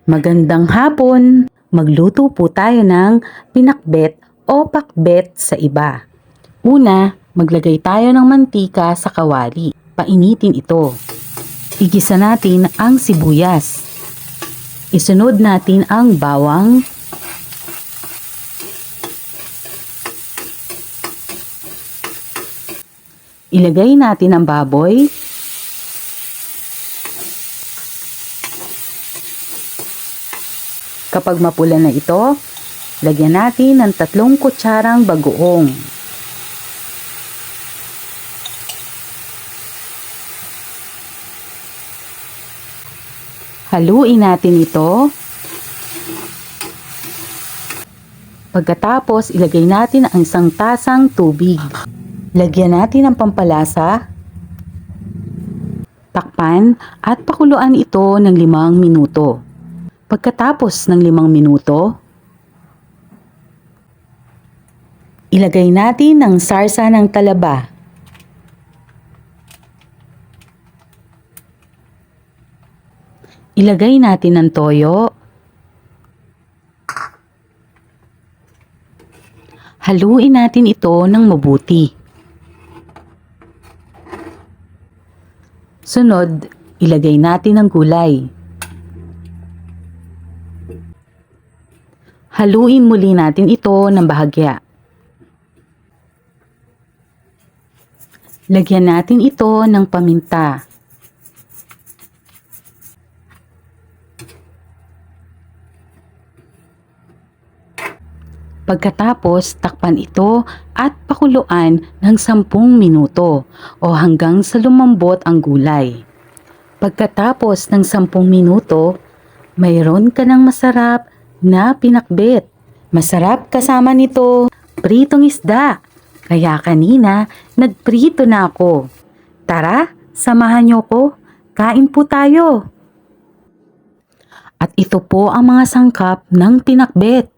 Magandang hapon! Magluto po tayo ng pinakbet o pakbet sa iba. Una, maglagay tayo ng mantika sa kawali. Painitin ito. Igisa natin ang sibuyas. Isunod natin ang bawang. Ilagay natin ang baboy. Kapag mapula na ito, lagyan natin ng 3 kutsarang bagoong. Haluin natin ito. Pagkatapos, ilagay natin ang 1 tasang tubig. Lagyan natin ng pampalasa. Takpan at pakuluan ito ng 5 minuto. Pagkatapos ng 5 minuto, ilagay natin ang sarsa ng talaba. Ilagay natin ang toyo. Haluin natin ito ng mabuti. Sunod, ilagay natin ang gulay. Haluin muli natin ito ng bahagya. Lagyan natin ito ng paminta. Pagkatapos, takpan ito at pakuluan ng 10 minuto o hanggang sa lumambot ang gulay. Pagkatapos ng 10 minuto, mayroon ka ng masarap na pinakbet. Masarap kasama nito pritong isda. Kaya kanina, nagprito na ako. Tara, samahan niyo ko. Kain po tayo. At ito po ang mga sangkap ng pinakbet.